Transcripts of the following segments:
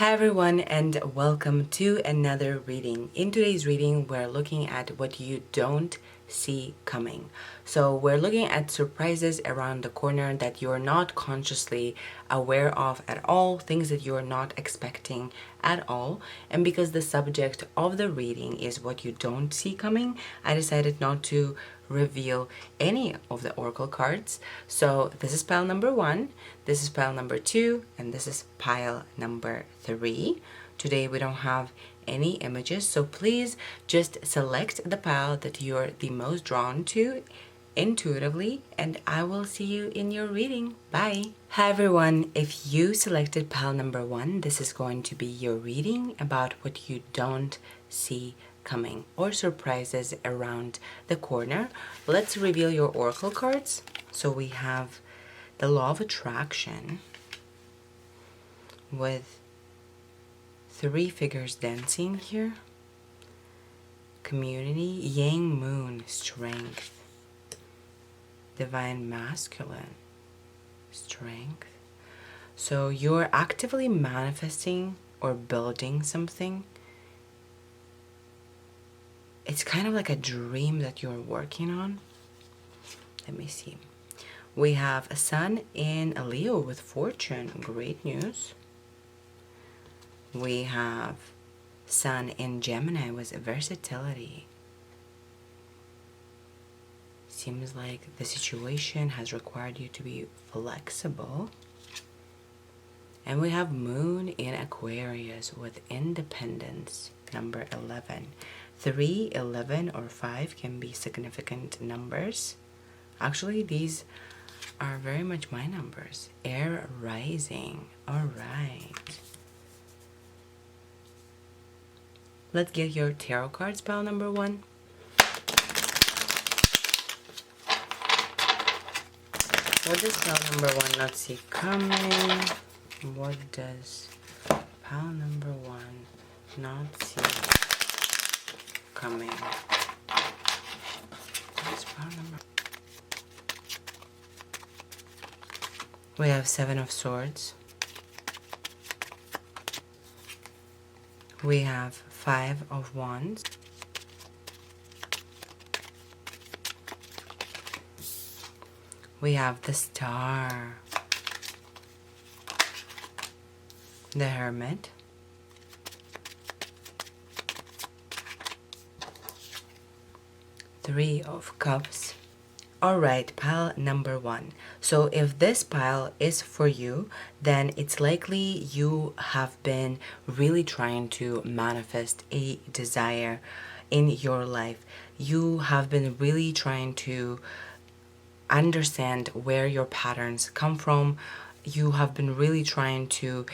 Hi everyone, and welcome to another reading. In today's reading, we're looking at what you don't see coming. So we're looking at surprises around the corner that you're not consciously aware of at all, things that you're not expecting at all. And because the subject of the reading is what you don't see coming, I decided not to reveal any of the oracle cards. So this is pile number 1, this is pile number 2, and this is pile number 3. Today we don't have any images, so please just select the pile that you're the most drawn to intuitively, and I will see you in your reading. Bye. Hi everyone, if you selected pile number 1, this is going to be your reading about what you don't see coming or surprises around the corner. Let's reveal your oracle cards. So we have the law of attraction with 3 figures dancing here, community, yang moon, strength, divine masculine, strength. So you're actively manifesting or building something. It's kind of like a dream that you're working on. Let me see. We have a sun in a Leo with fortune, great news. We have sun in Gemini with versatility. Seems like the situation has required you to be flexible. And we have moon in Aquarius with independence, number 11. 3, 11, or 5 can be significant numbers. Actually, these are very much my numbers. Air rising. All right. Let's get your tarot cards, pile number 1. What does pile number 1 not see coming? What does pile number 1 not see coming? What's pile number? We have 7 of Swords. We have 5 of Wands. We have the Star. The Hermit. Three of Cups. Alright, pile number 1. So if this pile is for you, then it's likely you have been really trying to manifest a desire in your life. You have been really trying to understand where your patterns come from. You have been really trying to,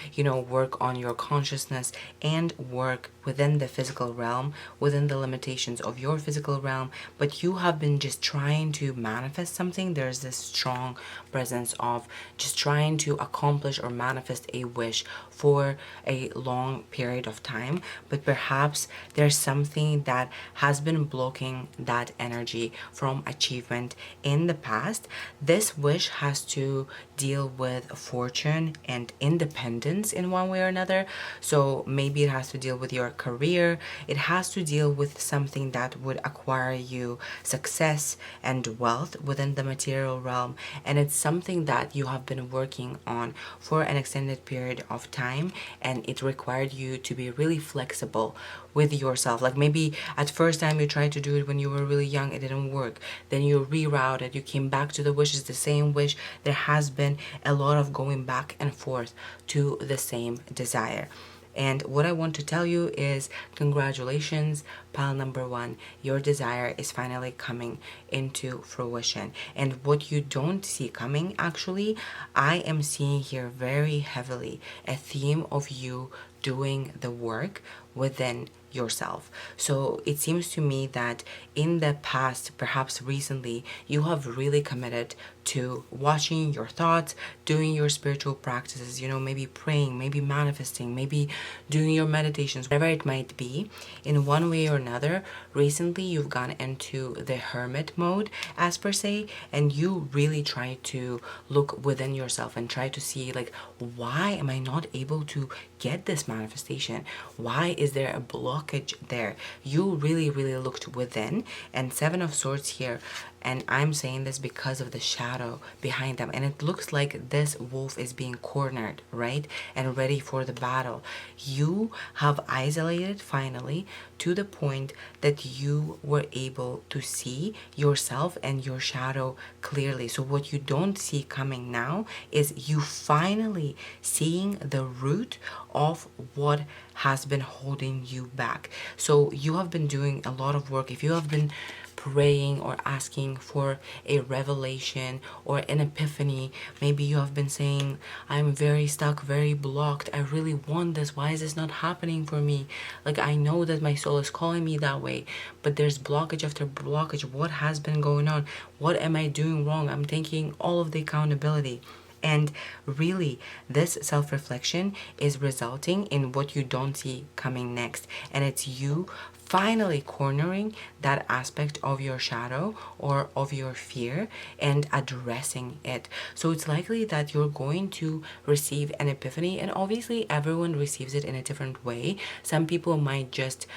work on your consciousness and work within the physical realm, within the limitations of your physical realm, but you have been just trying to manifest something. There's this strong presence of just trying to accomplish or manifest a wish for a long period of time, but perhaps there's something that has been blocking that energy from achievement in the past. This wish has to deal with fortune and independence in one way or another. So maybe it has to deal with your career. It has to deal with something that would acquire you success and wealth within the material realm. And it's something that you have been working on for an extended period of time, and it required you to be really flexible with yourself. Like maybe at first time you tried to do it when you were really young, it didn't work. Then you rerouted, you came back to the wishes, the same wish. There has been a lot of going back and forth to the same desire. And what I want to tell you is congratulations, pile number 1. Your desire is finally coming into fruition. And what you don't see coming, actually, I am seeing here very heavily a theme of you doing the work within yourself. So it seems to me that in the past, perhaps recently, you have really committed to watching your thoughts, doing your spiritual practices, maybe praying, maybe manifesting, maybe doing your meditations, whatever it might be. In one way or another, recently you've gone into the hermit mode, as per se, and you really try to look within yourself and try to see, like, why am I not able to get this manifestation? Why is there a blockage there? You really, really looked within. And Seven of Swords here, and I'm saying this because of the shadow behind them, and it looks like this wolf is being cornered, right, and ready for the battle. You have isolated finally to the point that you were able to see yourself and your shadow clearly. So what you don't see coming now is you finally seeing the root of what has been holding you back. So you have been doing a lot of work. If you have been praying or asking for a revelation or an epiphany, maybe you have been saying, I'm very stuck, very blocked, I really want this, why is this not happening for me? Like, I know that my soul is calling me that way, but there's blockage after blockage. What has been going on? What am I doing wrong? I'm taking all of the accountability. And really, this self-reflection is resulting in what you don't see coming next. And it's you finally cornering that aspect of your shadow or of your fear and addressing it. So it's likely that you're going to receive an epiphany, and obviously everyone receives it in a different way. Some people might just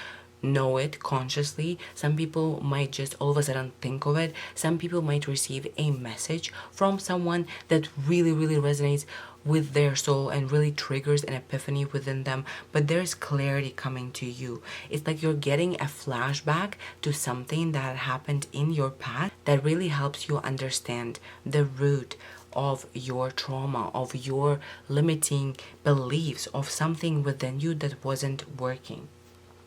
know it consciously. Some people might just all of a sudden think of it. Some people might receive a message from someone that really, really resonates with their soul and really triggers an epiphany within them. But there's clarity coming to you. It's like you're getting a flashback to something that happened in your past that really helps you understand the root of your trauma, of your limiting beliefs, of something within you that wasn't working.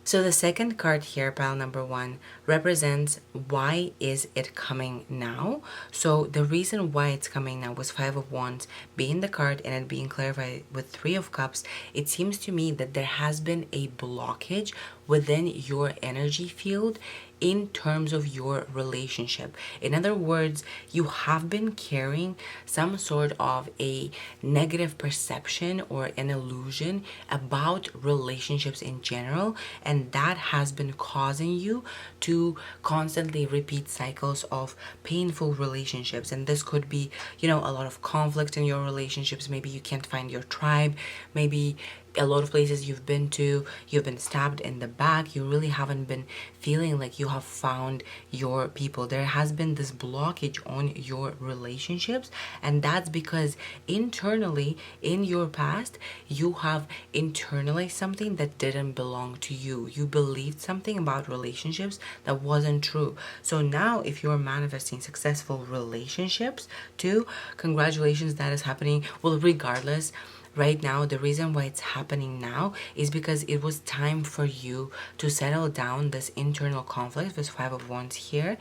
So the second card here, pile number 1, represents why is it coming now. So the reason why it's coming now was Five of Wands being the card and it being clarified with Three of Cups. It seems to me that there has been a blockage within your energy field in terms of your relationship. In other words, you have been carrying some sort of a negative perception or an illusion about relationships in general, and that has been causing you to constantly repeat cycles of painful relationships. And this could be, a lot of conflict in your relationships. Maybe you can't find your tribe. Maybe a lot of places you've been to, you've been stabbed in the back. You really haven't been feeling like you have found your people. There has been this blockage on your relationships, and that's because internally in your past you have internalized something that didn't belong to you. You believed something about relationships that wasn't true. So now if you're manifesting successful relationships too, congratulations, that is happening. Well, regardless, right now, the reason why it's happening now is because it was time for you to settle down this internal conflict with Five of Wands here,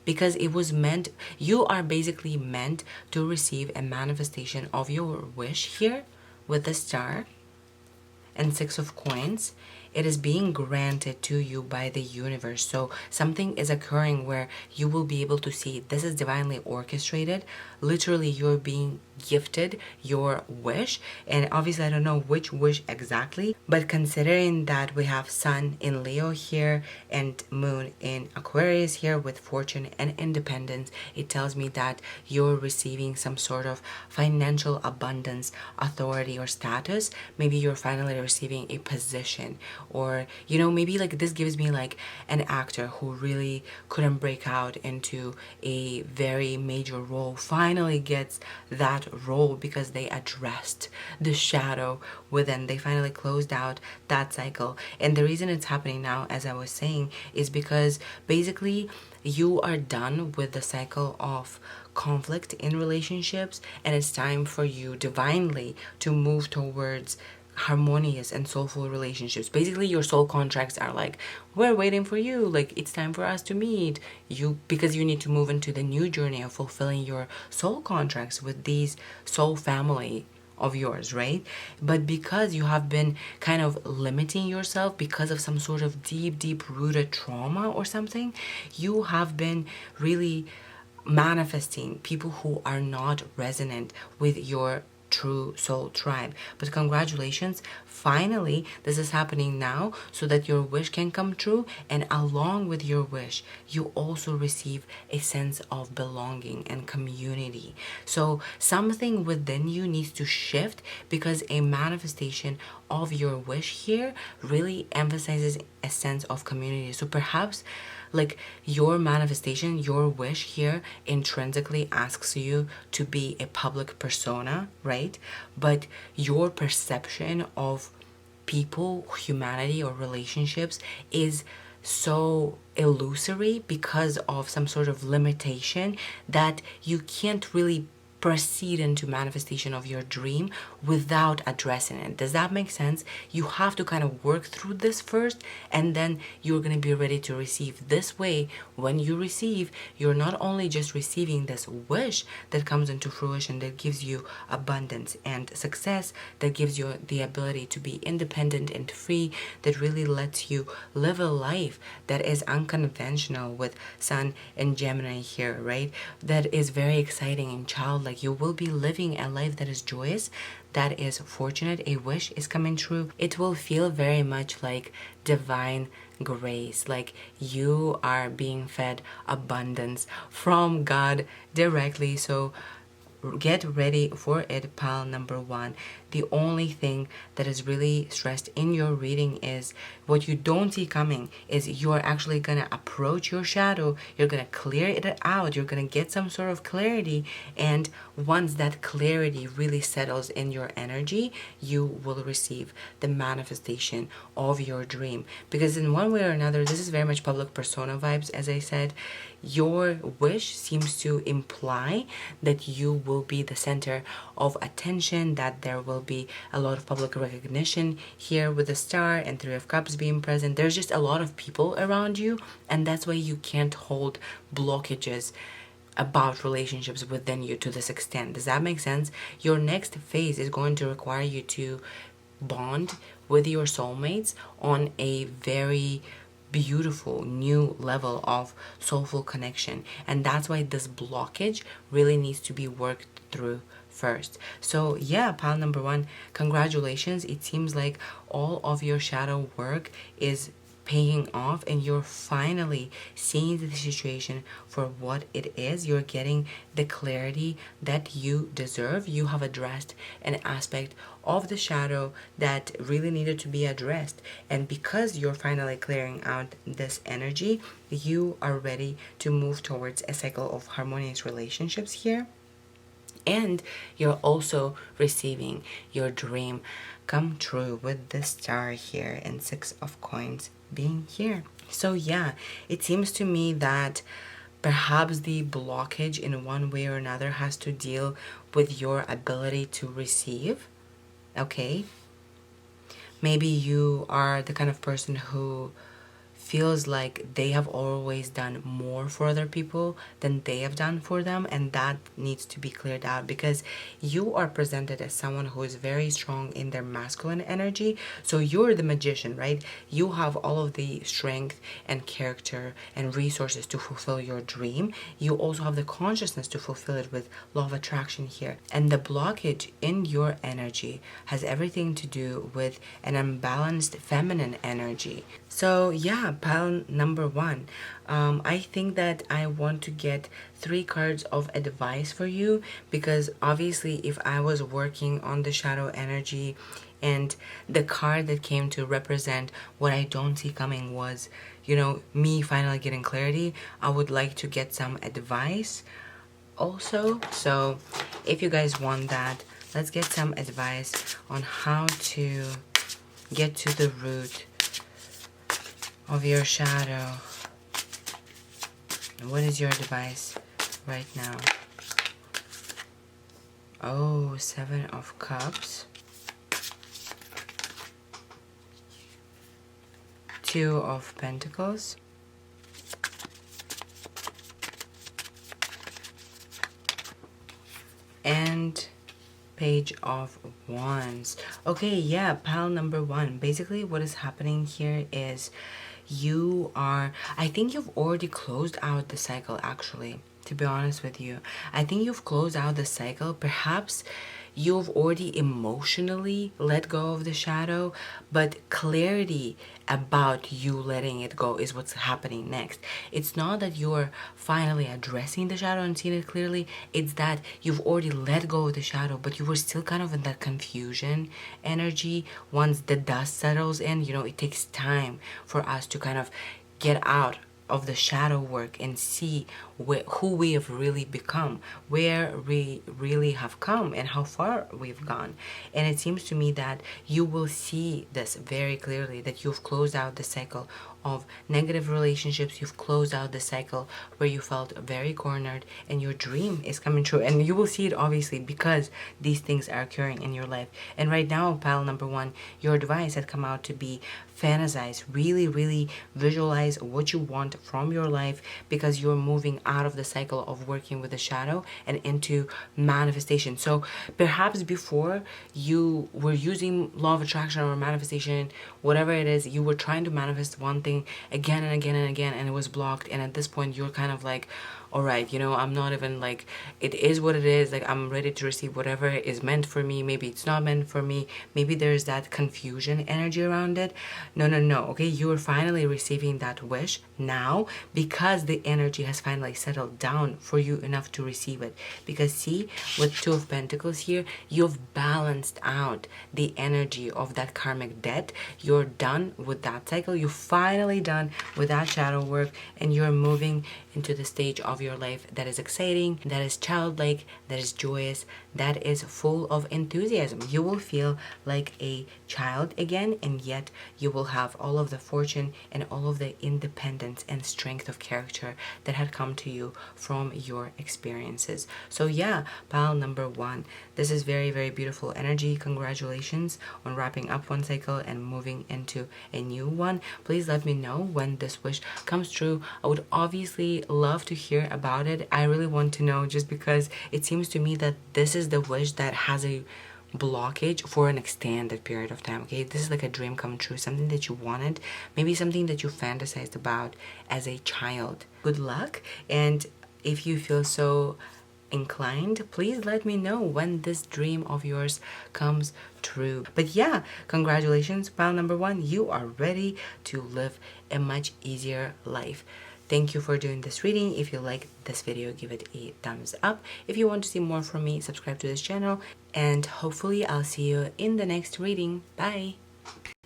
because it was meant, you are basically meant to receive a manifestation of your wish here with the Star and Six of Coins. It is being granted to you by the universe. So something is occurring where you will be able to see this is divinely orchestrated. Literally, you're being gifted your wish. And obviously, I don't know which wish exactly, but considering that we have Sun in Leo here and Moon in Aquarius here with fortune and independence, it tells me that you're receiving some sort of financial abundance, authority, or status. Maybe you're finally receiving a position, or maybe like this gives me like an actor who really couldn't break out into a very major role finally gets that role because they addressed the shadow within. They finally closed out that cycle. And the reason it's happening now, as I was saying, is because basically you are done with the cycle of conflict in relationships, and it's time for you divinely to move towards harmonious and soulful relationships. Basically, your soul contracts are like, we're waiting for you, like it's time for us to meet you, because you need to move into the new journey of fulfilling your soul contracts with these soul family of yours, right? But because you have been kind of limiting yourself because of some sort of deep rooted trauma or something, you have been really manifesting people who are not resonant with your true soul tribe. But congratulations, finally this is happening now so that your wish can come true, and along with your wish you also receive a sense of belonging and community. So something within you needs to shift because a manifestation of your wish here really emphasizes a sense of community. So perhaps like your manifestation, your wish here intrinsically asks you to be a public persona, right? But your perception of people, humanity, or relationships is so illusory because of some sort of limitation that you can't really proceed into manifestation of your dream without addressing it. Does that make sense? You have to kind of work through this first, and then you're going to be ready to receive. This way, when you receive, you're not only just receiving this wish that comes into fruition, that gives you abundance and success, that gives you the ability to be independent and free, that really lets you live a life that is unconventional with Sun and Gemini here, right? That is very exciting and childlike. You will be living a life that is joyous, that is fortunate. A wish is coming true. It will feel very much like divine grace, like you are being fed abundance from God directly. So get ready for it, pile number one. The only thing that is really stressed in your reading is what you don't see coming is you're actually gonna approach your shadow, you're gonna clear it out, you're gonna get some sort of clarity, and once that clarity really settles in your energy, you will receive the manifestation of your dream. Because in one way or another, this is very much public persona vibes, as I said. Your wish seems to imply that you will be the center of attention, that there will be a lot of public recognition here with the Star and Three of Cups being present. There's just a lot of people around you, and that's why you can't hold blockages about relationships within you to this extent. Does that make sense? Your next phase is going to require you to bond with your soulmates on a very beautiful new level of soulful connection, and that's why this blockage really needs to be worked through first. So yeah, pile number one, congratulations. It seems like all of your shadow work is paying off, and you're finally seeing the situation for what it is. You're getting the clarity that you deserve. You have addressed an aspect of the shadow that really needed to be addressed, and because you're finally clearing out this energy, you are ready to move towards a cycle of harmonious relationships here. And you're also receiving your dream come true with the Star here and Six of Coins being here. So yeah, it seems to me that perhaps the blockage in one way or another has to deal with your ability to receive. Okay, maybe you are the kind of person who feels like they have always done more for other people than they have done for them, and that needs to be cleared out, because you are presented as someone who is very strong in their masculine energy. So you're the magician, right? You have all of the strength and character and resources to fulfill your dream. You also have the consciousness to fulfill it with law of attraction here, and the blockage in your energy has everything to do with an unbalanced feminine energy. So yeah, pile number one, I think that I want to get 3 cards of advice for you, because obviously if I was working on the shadow energy and the card that came to represent what I don't see coming was, you know, me finally getting clarity, I would like to get some advice also. So if you guys want that, let's get some advice on how to get to the root of your shadow. What is your advice right now? Oh, 7 of Cups. 2 of Pentacles. And Page of Wands. Okay, yeah, pile number one. Basically, what is happening here is I think you've already closed out the cycle, actually, to be honest with you. I think you've closed out the cycle. Perhaps you've already emotionally let go of the shadow, but clarity about you letting it go is what's happening next. It's not that you're finally addressing the shadow and seeing it clearly, it's that you've already let go of the shadow, but you were still kind of in that confusion energy. Once the dust settles in, it takes time for us to kind of get out of the shadow work and see who we have really become, where we really have come, and how far we've gone. And it seems to me that you will see this very clearly, that you've closed out the cycle of negative relationships. You've closed out the cycle where you felt very cornered, and your dream is coming true. And you will see it obviously because these things are occurring in your life. And right now, pile number one, your advice had come out to be fantasize, really visualize what you want from your life, because you're moving out of the cycle of working with the shadow and into manifestation. So perhaps before you were using law of attraction or manifestation, whatever it is, you were trying to manifest one thing again and again and again, and it was blocked. And at this point you're kind of like, all right, I'm not even like, it is what it is. Like, I'm ready to receive whatever is meant for me. Maybe it's not meant for me. Maybe there's that confusion energy around it. No. Okay, you are finally receiving that wish now, because the energy has finally settled down for you enough to receive it. Because see, with Two of Pentacles here, you've balanced out the energy of that karmic debt. You're done with that cycle. You're finally done with that shadow work, and you're moving into the stage of your life that is exciting, that is childlike, that is joyous, that is full of enthusiasm. You will feel like a child again, and yet you will have all of the fortune and all of the independence and strength of character that had come to you from your experiences. So yeah, pile number one, this is very beautiful energy. Congratulations on wrapping up one cycle and moving into a new one. Please let me know when this wish comes true. I would obviously love to hear about it. I really want to know, just because it seems to me that this is the wish that has a blockage for an extended period of time. Okay, this is like a dream come true, something that you wanted, maybe something that you fantasized about as a child. Good luck, and if you feel so inclined, please let me know when this dream of yours comes true. But yeah, congratulations, pile number one, you are ready to live a much easier life. Thank you for doing this reading. If you like this video, give it a thumbs up. If you want to see more from me, subscribe to this channel, and hopefully I'll see you in the next reading. Bye.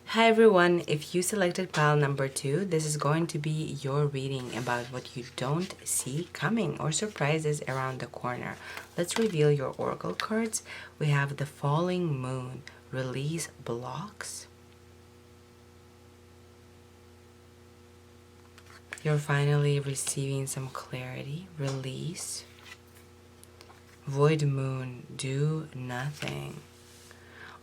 Hi everyone, if you selected pile number two, this is going to be your reading about what you don't see coming or surprises around the corner. Let's reveal your oracle cards. We have the falling moon, release blocks. You're finally receiving some clarity, release. Void moon, do nothing.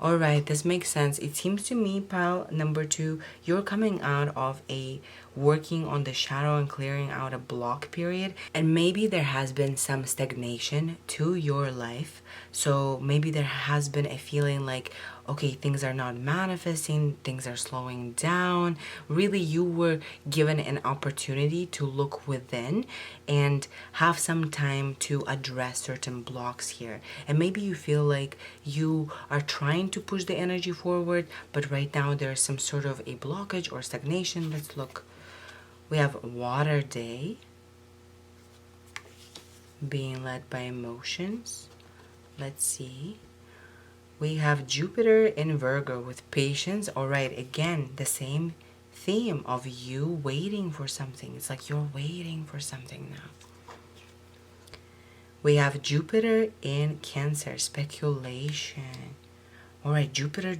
Alright, this makes sense. It seems to me, pile number two, you're coming out of a working on the shadow and clearing out a block period. And maybe there has been some stagnation to your life. So maybe there has been a feeling like, okay, things are not manifesting, things are slowing down. Really, you were given an opportunity to look within and have some time to address certain blocks here. And maybe you feel like you are trying to push the energy forward, but right now there's some sort of a blockage or stagnation. Let's look. We have Water Day, being led by emotions. Let's see. We have Jupiter in Virgo with patience. All right, again, the same theme of you waiting for something. It's like you're waiting for something now. We have Jupiter in Cancer, speculation. All right, Jupiter.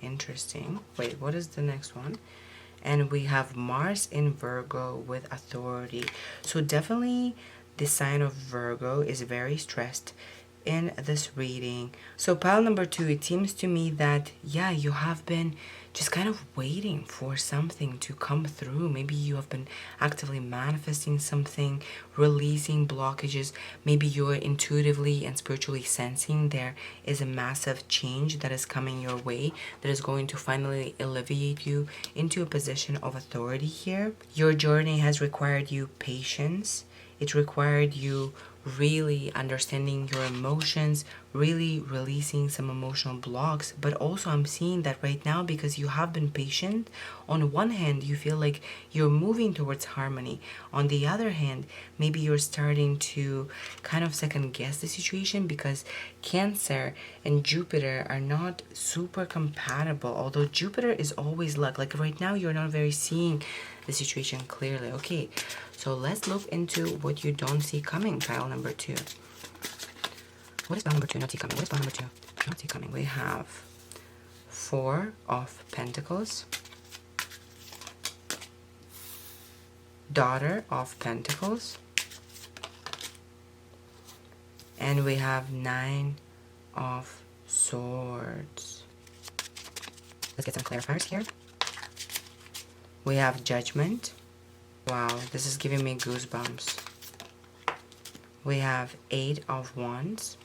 Interesting. Wait, what is the next one? And we have Mars in Virgo with authority. So definitely the sign of Virgo is very stressed in this reading. So pile number two, it seems to me that, yeah, you have been just kind of waiting for something to come through. Maybe you have been actively manifesting something, releasing blockages. Maybe you're intuitively and spiritually sensing there is a massive change that is coming your way that is going to finally elevate you into a position of authority here. Your journey has required you patience. It required you really understanding your emotions, really releasing some emotional blocks. But also I'm seeing that right now, because you have been patient, on one hand you feel like you're moving towards harmony. On the other hand, maybe you're starting to kind of second guess the situation, because Cancer and Jupiter are not super compatible. Although Jupiter is always luck, like right now you're not very seeing the situation clearly. Okay, so let's look into what you don't see coming, pile number 2. What is pile number 2 not see coming? What is pile number 2 not see coming? We have 4 of Pentacles, Daughter of Pentacles, and we have 9 of Swords. Let's get some clarifiers here. We have Judgment. Wow, this is giving me goosebumps. We have 8 of Wands.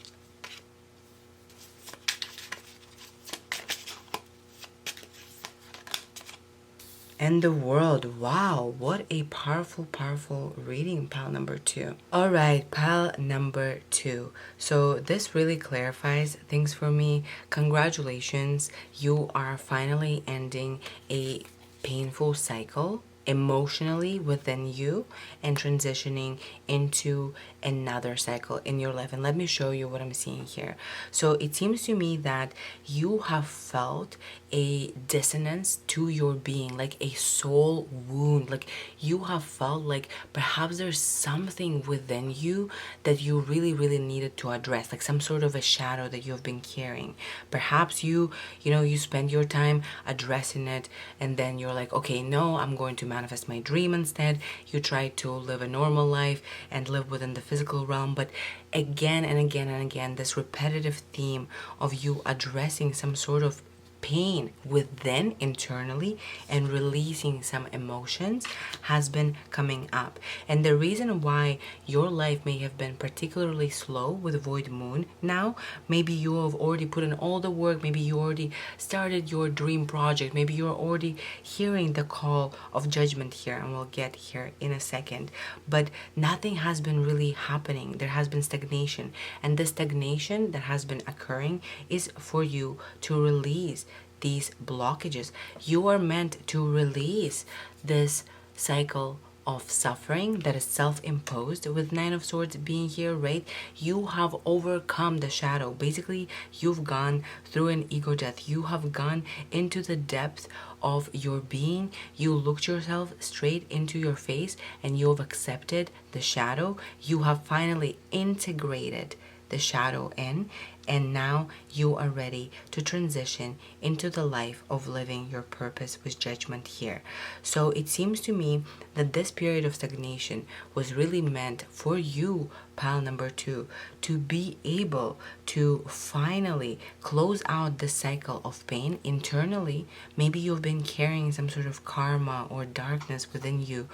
And the World. Wow, what a powerful, powerful reading, pile number 2. All right, pile number 2. So this really clarifies things for me. Congratulations, you are finally ending a painful cycle emotionally within you and transitioning into another cycle in your life. And let me show you what I'm seeing here. So it seems to me that you have felt a dissonance to your being, like a soul wound. Like you have felt like perhaps there's something within you that you really, really needed to address, like some sort of a shadow that you've been carrying. Perhaps you spend your time addressing it, and then you're like, okay, no, I'm going to manifest my dream instead. You try to live a normal life and live within the physical realm, but again and again and again, this repetitive theme of you addressing some sort of pain within internally and releasing some emotions has been coming up. And the reason why your life may have been particularly slow with void moon now, maybe you have already put in all the work, maybe you already started your dream project, maybe you're already hearing the call of judgment here, and we'll get here in a second, but nothing has been really happening. There has been stagnation, and the stagnation that has been occurring is for you to release these blockages. You are meant to release this cycle of suffering that is self-imposed with 9 of Swords being here, right? You have overcome the shadow. Basically, you've gone through an ego death. You have gone into the depth of your being. You looked yourself straight into your face and you have accepted the shadow. You have finally integrated the shadow in, and now you are ready to transition into the life of living your purpose with judgment here. So it seems to me that this period of stagnation was really meant for you, pile number 2, to be able to finally close out the cycle of pain internally. Maybe you've been carrying some sort of karma or darkness within you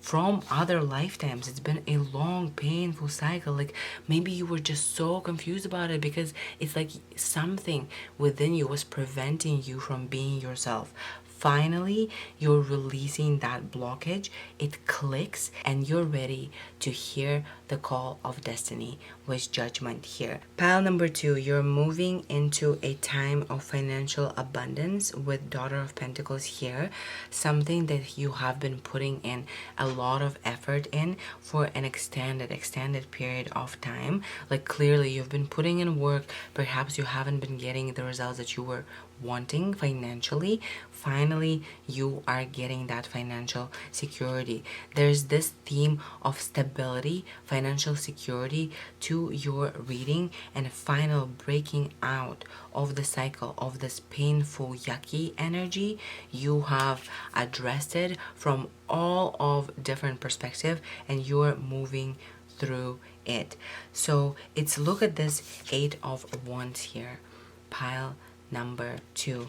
from other lifetimes. It's been a long, painful cycle. Like maybe you were just so confused about it because it's like something within you was preventing you from being yourself. Finally, you're releasing that blockage. It clicks and you're ready to hear the call of destiny with judgment here. Pile number 2, you're moving into a time of financial abundance with Daughter of Pentacles here. Something that you have been putting in a lot of effort in for an extended period of time. Like clearly you've been putting in work. Perhaps you haven't been getting the results that you were wanting financially. Finally, you are getting that financial security. There's this theme of stability, financial security to your reading, and a final breaking out of the cycle of this painful, yucky energy. You have addressed it from all of different perspective, and you're moving through it. So it's, look at this 8 of Wands here, pile number 2.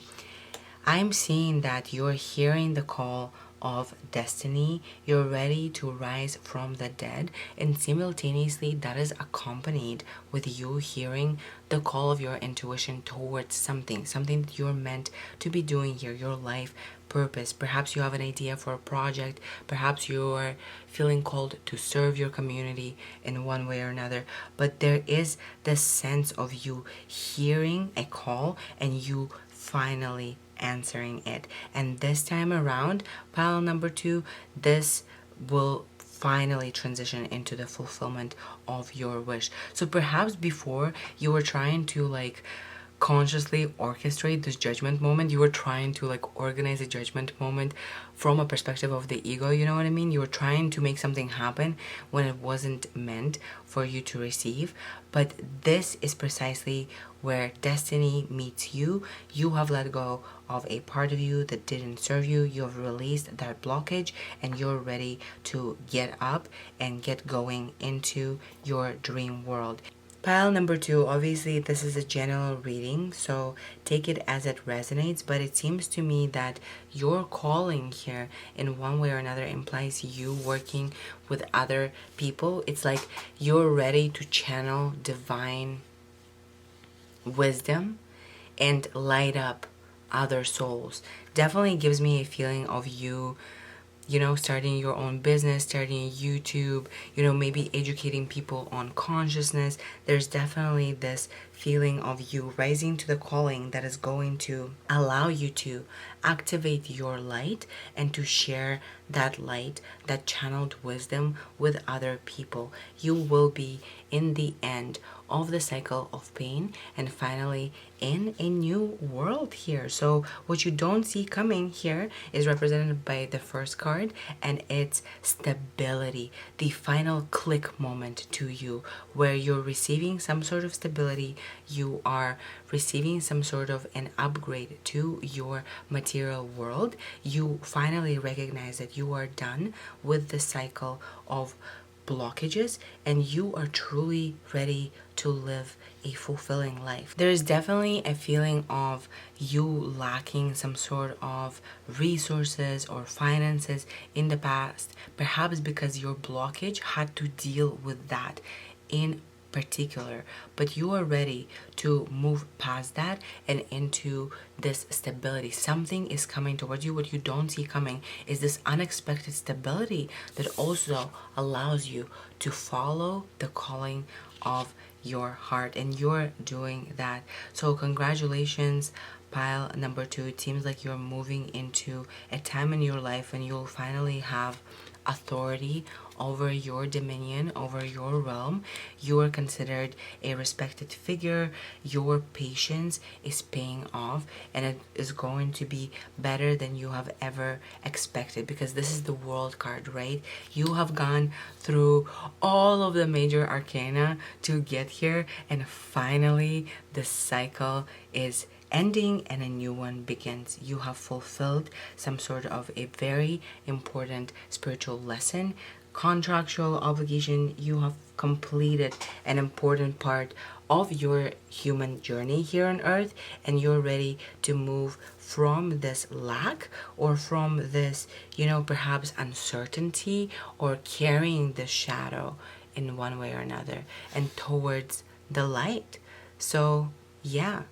I'm seeing that you're hearing the call of destiny. You're ready to rise from the dead, and simultaneously that is accompanied with you hearing the call of your intuition towards something that you're meant to be doing here, your life purpose. Perhaps you have an idea for a project, perhaps you're feeling called to serve your community in one way or another, but there is this sense of you hearing a call and you finally answering it. And this time around, pile number 2, this will finally transition into the fulfillment of your wish. So perhaps before you were trying to like consciously orchestrate this judgment moment, you were trying to like organize a judgment moment from a perspective of the ego, you know what I mean? You were trying to make something happen when it wasn't meant for you to receive. But this is precisely where destiny meets you. You have let go of a part of you that didn't serve you. You have released that blockage and you're ready to get up and get going into your dream world. Pile number 2, obviously this is a general reading, so take it as it resonates, but it seems to me that your calling here in one way or another implies you working with other people. It's like you're ready to channel divine wisdom and light up other souls. Definitely gives me a feeling of you, you know, starting your own business, starting a YouTube, you know, maybe educating people on consciousness. There's definitely this feeling of you rising to the calling that is going to allow you to activate your light and to share that light, that channeled wisdom with other people. You will be in the end of the cycle of pain and finally in a new world here. So what you don't see coming here is represented by the first card, and it's stability, the final click moment to you where you're receiving some sort of stability, you are receiving some sort of an upgrade to your material world. You finally recognize that you are done with the cycle of blockages and you are truly ready to live a fulfilling life. There is definitely a feeling of you lacking some sort of resources or finances in the past, perhaps because your blockage had to deal with that in particular, but you are ready to move past that and into this stability. Something is coming towards you. What you don't see coming is this unexpected stability that also allows you to follow the calling of your heart, and you're doing that. So congratulations, pile number 2. It seems like you're moving into a time in your life when you'll finally have authority over your dominion, over your realm. You are considered a respected figure. Your patience is paying off and it is going to be better than you have ever expected, because this is the world card, right? You have gone through all of the major arcana to get here, and finally the cycle is ending and a new one begins. You have fulfilled some sort of a very important spiritual lesson, contractual obligation. You have completed an important part of your human journey here on earth, and you're ready to move from this lack or from this, you know, perhaps uncertainty or carrying the shadow in one way or another and towards the light. So yeah,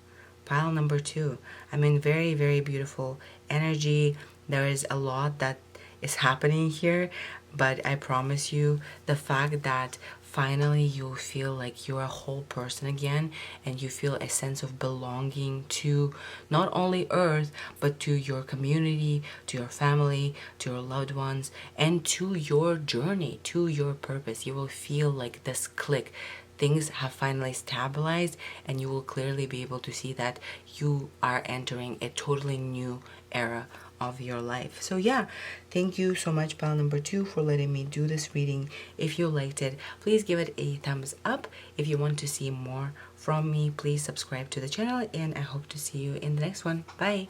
pile number 2, I mean, very, very beautiful energy. There is a lot that is happening here, but I promise you, the fact that finally you feel like you're a whole person again and you feel a sense of belonging to not only earth but to your community, to your family, to your loved ones, and to your journey, to your purpose. You will feel like this click. Things have finally stabilized and you will clearly be able to see that you are entering a totally new era of your life. So yeah, thank you so much, pal number 2, for letting me do this reading. If you liked it, please give it a thumbs up. If you want to see more from me, please subscribe to the channel, and I hope to see you in the next one. Bye.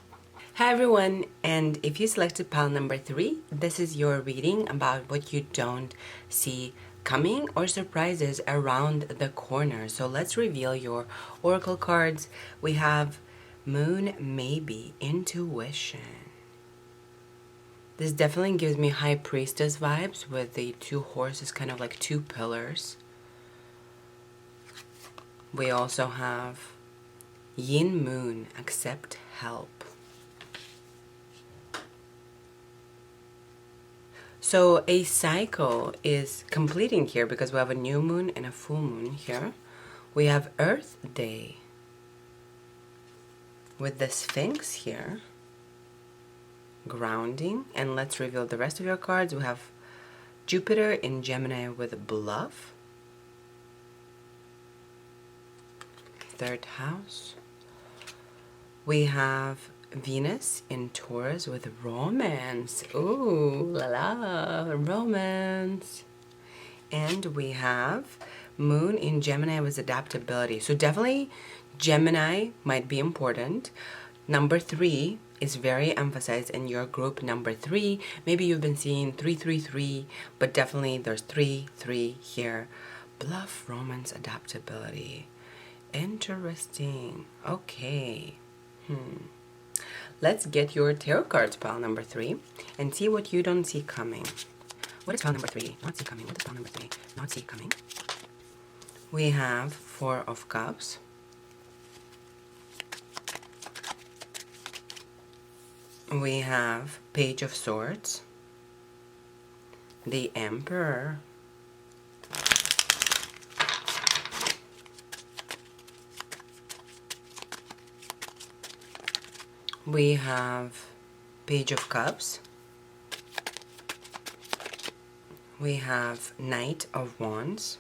Hi everyone, and if you selected pile number 3, this is your reading about what you don't see coming or surprises around the corner. So let's reveal your oracle cards. We have Moon, Maybe, Intuition, This definitely gives me High Priestess vibes with the two horses, kind of like two pillars. We also have Yin Moon, accept help. So a cycle is completing here because we have a new moon and a full moon here. We have Earth Day with the Sphinx here, grounding. And let's reveal the rest of your cards. We have Jupiter in Gemini with Bluff, third house. We have Venus in Taurus with Romance. Ooh, la la, romance. And we have Moon in Gemini with Adaptability. So definitely Gemini might be important. Number 3 is very emphasized in your group. Number 3, maybe you've been seeing 333, but definitely there's 3 here. Bluff, romance, adaptability. Interesting. Okay. Let's get your tarot cards, pile number 3, and see what you don't see coming. What is pile number 3? Not see coming. What is pile number 3? Not see coming. We have 4 of Cups. We have Page of Swords. The Emperor. We have Page of Cups. We have Knight of Wands.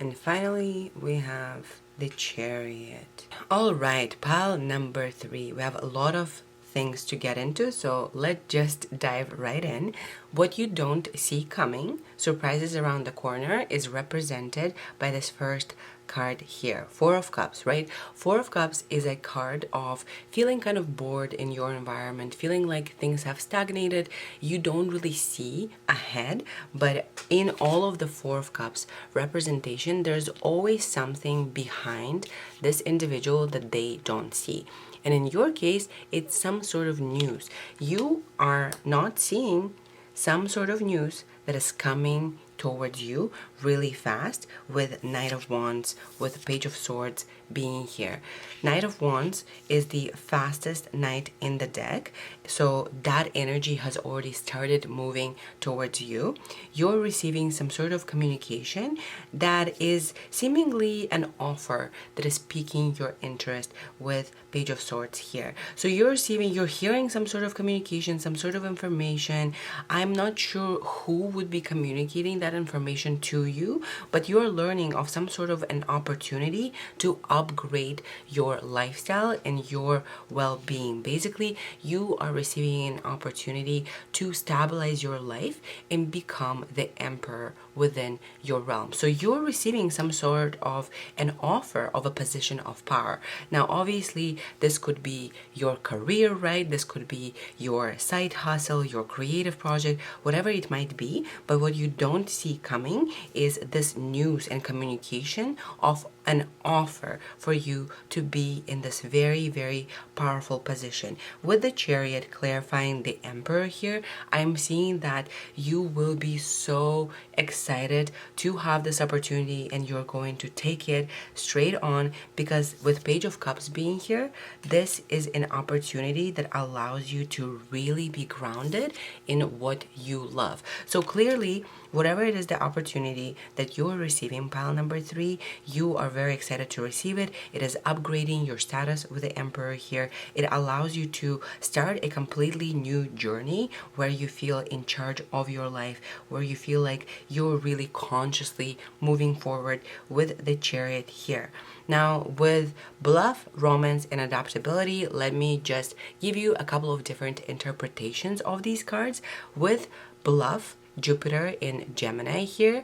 And finally, we have the Chariot. All right, pile number 3. We have a lot of things to get into, so let's just dive right in. What you don't see coming, surprises around the corner, is represented by this first card here, 4 of Cups, right? 4 of Cups is a card of feeling kind of bored in your environment, feeling like things have stagnated, you don't really see ahead, but in all of the 4 of Cups representation, there's always something behind this individual that they don't see. And in your case, it's some sort of news. You are not seeing some sort of news that is coming towards you really fast, with Knight of Wands, with Page of Swords being here. Knight of Wands is the fastest knight in the deck, so that energy has already started moving towards you. You're receiving some sort of communication that is seemingly an offer that is piquing your interest with Page of Swords here. So you're hearing some sort of communication, some sort of information. I'm not sure who would be communicating that information to you, but you're learning of some sort of an opportunity to upgrade your lifestyle and your well-being. Basically, you are receiving an opportunity to stabilize your life and become the emperor within your realm. So you're receiving some sort of an offer of a position of power. Now, obviously, this could be your career, right? This could be your side hustle, your creative project, whatever it might be. But what you don't see coming is this news and communication of an offer for you to be in this very, very powerful position. With the Chariot clarifying the Emperor here, I'm seeing that you will be so excited to have this opportunity and you're going to take it straight on, because with Page of Cups being here, this is an opportunity that allows you to really be grounded in what you love. So clearly, whatever it is the opportunity that you're receiving, pile number 3, you are very excited to receive it. It is upgrading your status with the Emperor here. It allows you to start a completely new journey where you feel in charge of your life, where you feel like you're really consciously moving forward with the Chariot here. Now, with Bluff, Romance, and Adaptability, let me just give you a couple of different interpretations of these cards. With Bluff, Jupiter in Gemini here,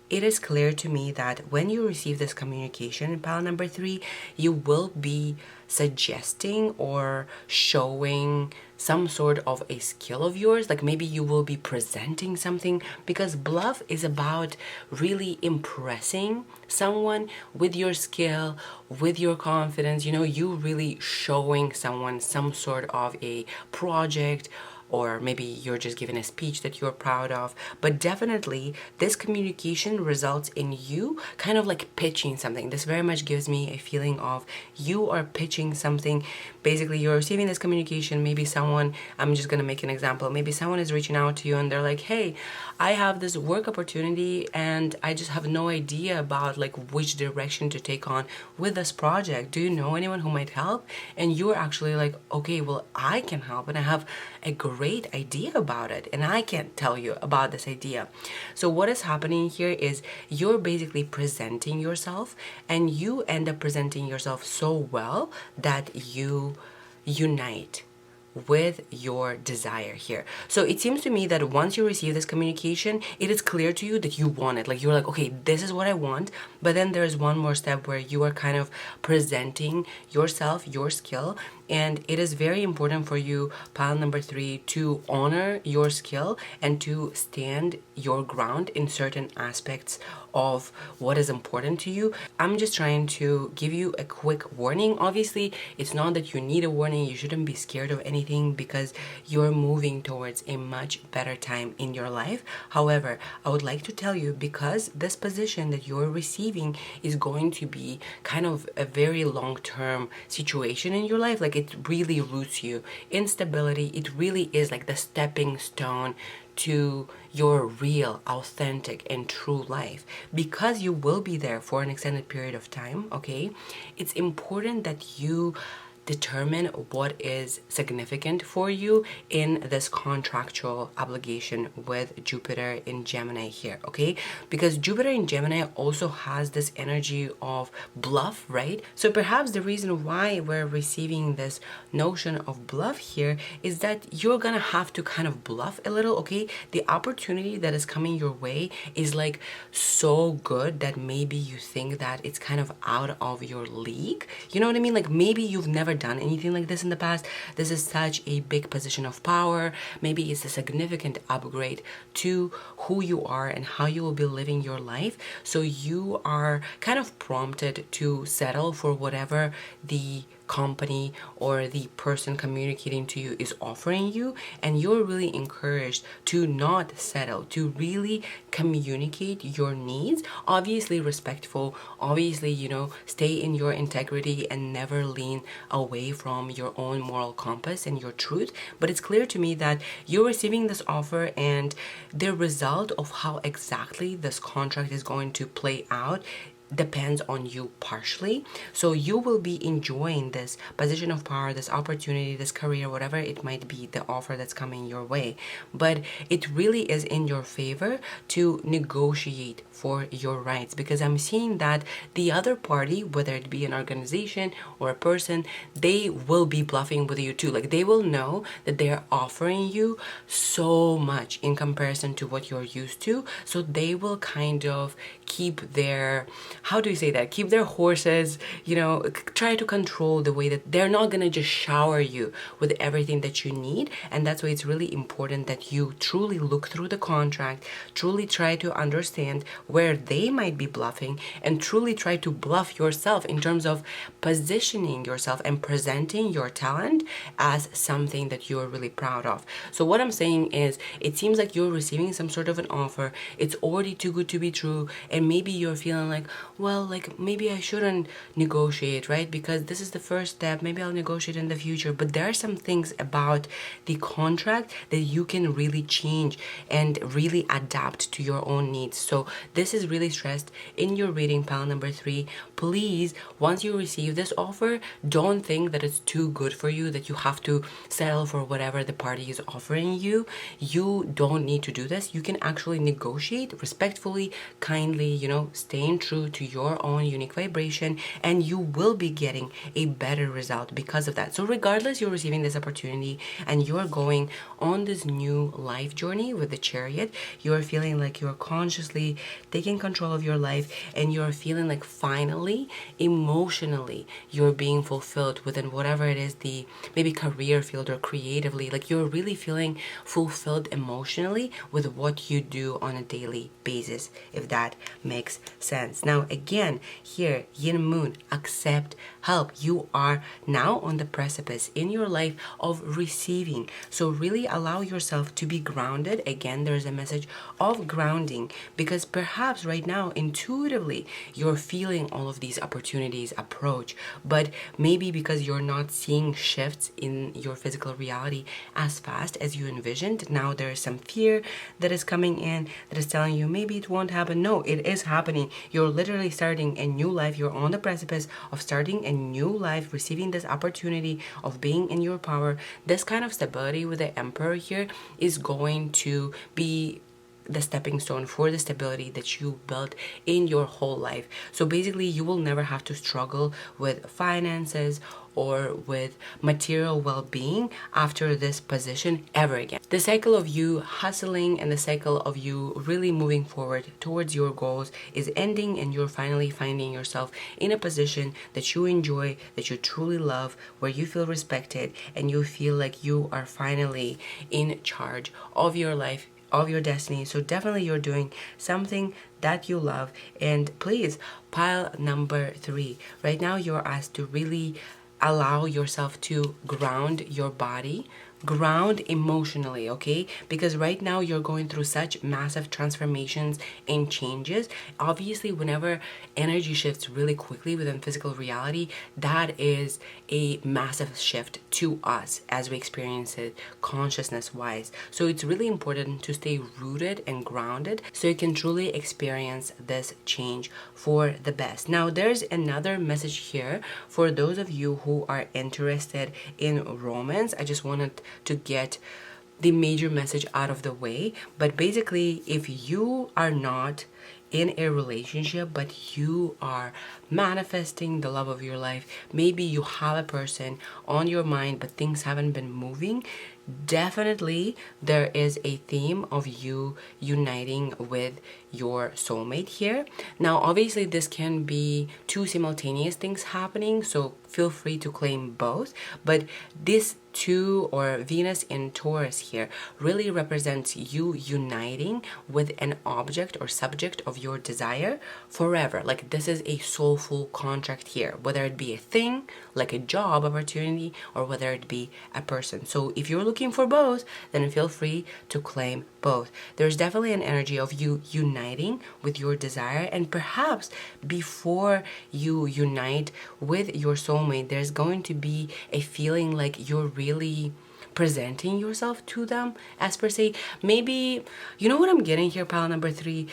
it is clear to me that when you receive this communication in pile number 3, you will be suggesting or showing some sort of a skill of yours. Like maybe you will be presenting something, because bluff is about really impressing someone with your skill, with your confidence, you really showing someone some sort of a project, or maybe you're just giving a speech that you're proud of. But definitely, this communication results in you kind of like pitching something. This very much gives me a feeling of you are pitching something. Basically, you're receiving this communication. Maybe someone, I'm just gonna make an example, maybe someone is reaching out to you and they're like, hey, I have this work opportunity and I just have no idea about like which direction to take on with this project. Do you know anyone who might help? And you're actually like, okay, well, I can help and I have a great idea about it and I can't tell you about this idea. So what is happening here is you're basically presenting yourself, and you end up presenting yourself so well that you unite with your desire here. So it seems to me that once you receive this communication, it is clear to you that you want it. Like you're like, okay, this is what I want. But then there's one more step where you are kind of presenting yourself, your skill. And it is very important for you, pile number 3, to honor your skill and to stand your ground in certain aspects of what is important to you. I'm just trying to give you a quick warning. Obviously, it's not that you need a warning. You shouldn't be scared of anything because you're moving towards a much better time in your life. However, I would like to tell you, because this position that you're receiving is going to be kind of a very long-term situation in your life. Like it really roots you in stability. It really is like the stepping stone to your real, authentic, and true life. Because you will be there for an extended period of time, okay? It's important that you determine what is significant for you in this contractual obligation with Jupiter in Gemini here, okay? Because Jupiter in Gemini also has this energy of bluff, right? So perhaps the reason why we're receiving this notion of bluff here is that you're gonna have to kind of bluff a little, okay? The opportunity that is coming your way is like so good that maybe you think that it's kind of out of your league. You know what I mean? Like maybe you've never done anything like this in the past. This is such a big position of power. Maybe it's a significant upgrade to who you are and how you will be living your life. So you are kind of prompted to settle for whatever the company or the person communicating to you is offering you, and you're really encouraged to not settle, to really communicate your needs, obviously respectful, obviously stay in your integrity and never lean away from your own moral compass and your truth. But it's clear to me that you're receiving this offer, and the result of how exactly this contract is going to play out depends on you partially. So you will be enjoying this position of power, this opportunity, this career, whatever it might be, the offer that's coming your way. But it really is in your favor to negotiate for your rights, because I'm seeing that the other party, whether it be an organization or a person, they will be bluffing with you too. Like they will know that they're offering you so much in comparison to what you're used to. So they will kind of keep their, how do you say that? Keep their horses, try to control the way that they're not gonna just shower you with everything that you need. And that's why it's really important that you truly look through the contract, truly try to understand where they might be bluffing, and truly try to bluff yourself in terms of positioning yourself and presenting your talent as something that you're really proud of. So what I'm saying is, it seems like you're receiving some sort of an offer. It's already too good to be true, and maybe you're feeling like, well, like maybe I shouldn't negotiate, right? Because this is the first step. Maybe I'll negotiate in the future. But there are some things about the contract that you can really change and really adapt to your own needs. So this is really stressed in your reading, pile number 3. Please, once you receive this offer, don't think that it's too good for you, that you have to settle for whatever the party is offering you. You don't need to do this. You can actually negotiate respectfully, kindly, staying true to into your own unique vibration, and you will be getting a better result because of that. So regardless, you're receiving this opportunity and you're going on this new life journey with the Chariot. You're feeling like you're consciously taking control of your life, and you're feeling like finally emotionally you're being fulfilled within whatever it is, the maybe career field or creatively. Like you're really feeling fulfilled emotionally with what you do on a daily basis, if that makes sense. Now again, here, Yin Moon, accept help. You are now on the precipice in your life of receiving. So really allow yourself to be grounded. Again, there's a message of grounding, because perhaps right now intuitively you're feeling all of these opportunities approach, but maybe because you're not seeing shifts in your physical reality as fast as you envisioned, now there's some fear that is coming in that is telling you maybe it won't happen. No, it is happening. You're literally starting a new life. You're on the precipice of starting a new life, receiving this opportunity of being in your power. This kind of stability with the Emperor here is going to be the stepping stone for the stability that you built in your whole life. So basically, you will never have to struggle with finances or with material well-being after this position ever again. The cycle of you hustling and the cycle of you really moving forward towards your goals is ending, and you're finally finding yourself in a position that you enjoy, that you truly love, where you feel respected and you feel like you are finally in charge of your life, of your destiny. So definitely you're doing something that you love. And please, pile number 3, right now you're asked to really allow yourself to ground your body, ground emotionally, okay? Because right now you're going through such massive transformations and changes. Obviously, whenever energy shifts really quickly within physical reality, that is a massive shift to us as we experience it consciousness wise. So it's really important to stay rooted and grounded so you can truly experience this change for the best. Now there's another message here for those of you who are interested in romance. I just wanted to get the major message out of the way. But basically, if you are not in a relationship but you are manifesting the love of your life, maybe you have a person on your mind but things haven't been moving, definitely there is a theme of you uniting with your soulmate here. Now obviously this can be two simultaneous things happening, so feel free to claim both, but this 2 or Venus in Taurus here really represents you uniting with an object or subject of your desire forever. Like this is a soulful contract here, whether it be a thing like a job opportunity or whether it be a person. So if you're looking for both, then feel free to claim both. There's definitely an energy of you uniting with your desire, and perhaps before you unite with your soulmate, there's going to be a feeling like you're really presenting yourself to them as per se. Maybe, you know what I'm getting here, pile number 3?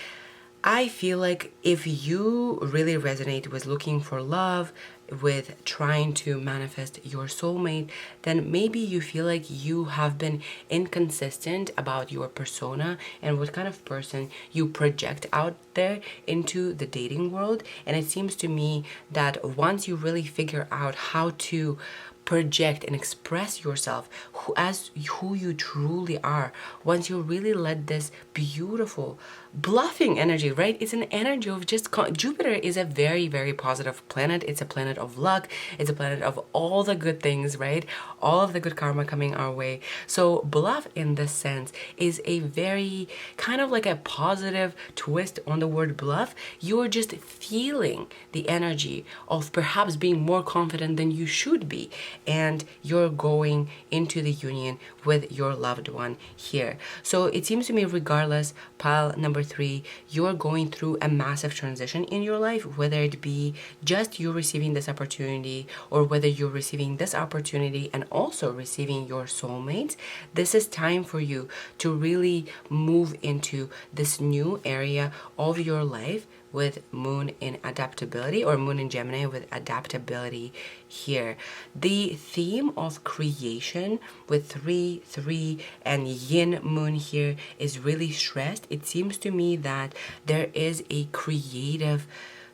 I feel like if you really resonate with looking for love, with trying to manifest your soulmate, then maybe you feel like you have been inconsistent about your persona and what kind of person you project out there into the dating world. And it seems to me that once you really figure out how to project and express yourself as who you truly are, once you really let this beautiful bluffing energy, right? It's an energy of just Jupiter is a very, very positive planet. It's a planet of luck. It's a planet of all the good things, right? All of the good karma coming our way. So bluff in this sense is a very kind of like a positive twist on the word bluff. You're just feeling the energy of perhaps being more confident than you should be, and you're going into the union with your loved one here. So it seems to me, regardless, pile number 3, you're going through a massive transition in your life, whether it be just you receiving this opportunity or whether you're receiving this opportunity and also receiving your soulmate. This is time for you to really move into this new area of your life with Moon in adaptability, or Moon in Gemini with adaptability here. The theme of creation with 3 and Yin Moon here is really stressed. It seems to me that there is a creative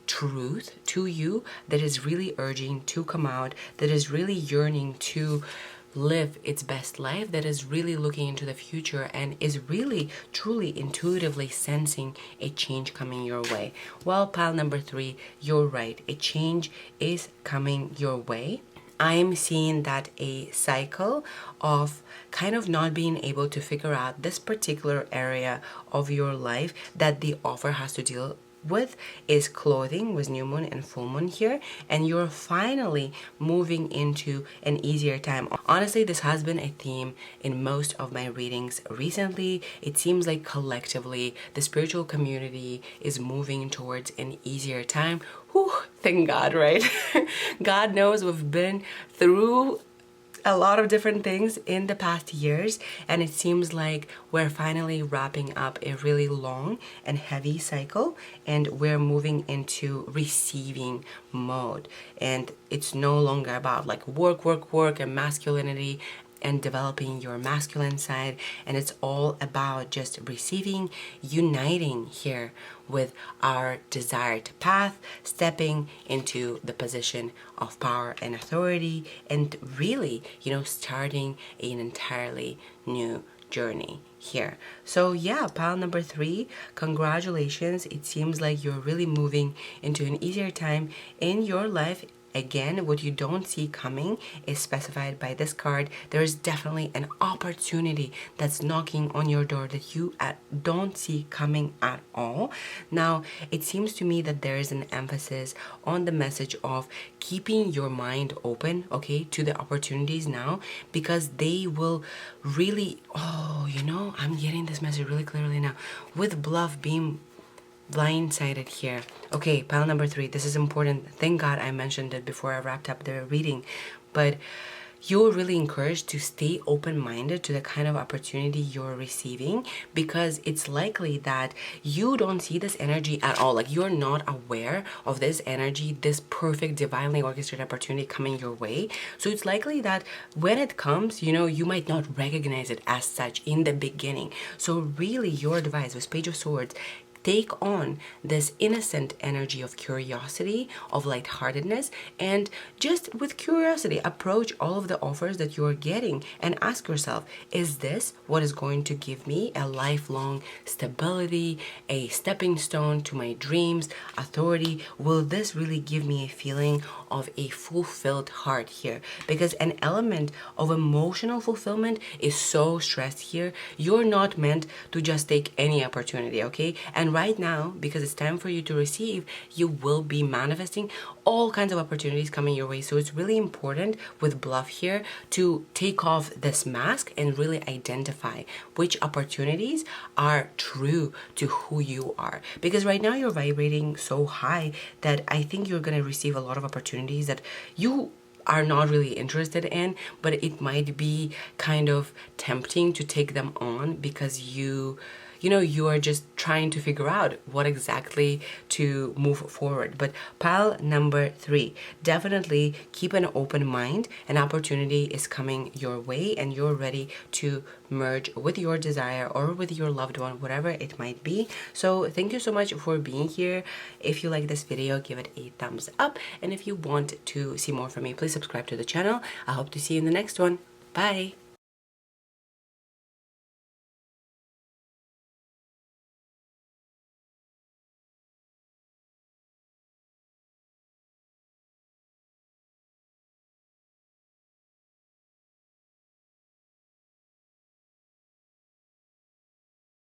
truth to you that is really urging to come out, that is really yearning to live its best life, that is really looking into the future and is really truly intuitively sensing a change coming your way. Well, pile number 3, you're right, a change is coming your way. I'm seeing that a cycle of kind of not being able to figure out this particular area of your life that the offer has to deal with is clothing with new moon and full moon here, and you're finally moving into an easier time. Honestly, this has been a theme in most of my readings recently. It seems like collectively the spiritual community is moving towards an easier time. Whew, thank God, right? God knows we've been through a lot of different things in the past years, and it seems like we're finally wrapping up a really long and heavy cycle, and we're moving into receiving mode. And it's no longer about like work and masculinity and developing your masculine side, and it's all about just receiving, uniting here with our desired path, stepping into the position of power and authority, and really, starting an entirely new journey here. So yeah, pile number 3, congratulations. It seems like you're really moving into an easier time in your life. Again, what you don't see coming is specified by this card. There is definitely an opportunity that's knocking on your door that you don't see coming at all. Now, it seems to me that there is an emphasis on the message of keeping your mind open, okay, to the opportunities now, because they will really, I'm getting this message really clearly now. With bluff being blindsided here. Okay, pile number 3, this is important. Thank God I mentioned it before I wrapped up the reading, but you're really encouraged to stay open-minded to the kind of opportunity you're receiving, because it's likely that you don't see this energy at all. Like, you're not aware of this energy, this perfect divinely orchestrated opportunity coming your way. So it's likely that when it comes, you might not recognize it as such in the beginning. So really, your advice with Page of Swords, take on this innocent energy of curiosity, of lightheartedness, and just with curiosity approach all of the offers that you're getting and ask yourself, is this what is going to give me a lifelong stability, a stepping stone to my dreams, authority? Will this really give me a feeling of a fulfilled heart here? Because an element of emotional fulfillment is so stressed here. You're not meant to just take any opportunity, okay? And right now, because it's time for you to receive, you will be manifesting all kinds of opportunities coming your way. So it's really important with bluff here to take off this mask and really identify which opportunities are true to who you are. Because right now you're vibrating so high that I think you're going to receive a lot of opportunities that you are not really interested in, but it might be kind of tempting to take them on because you are just trying to figure out what exactly to move forward. But pile number 3, definitely keep an open mind. An opportunity is coming your way and you're ready to merge with your desire or with your loved one, whatever it might be. So thank you so much for being here. If you like this video, give it a thumbs up. And if you want to see more from me, please subscribe to the channel. I hope to see you in the next one. Bye.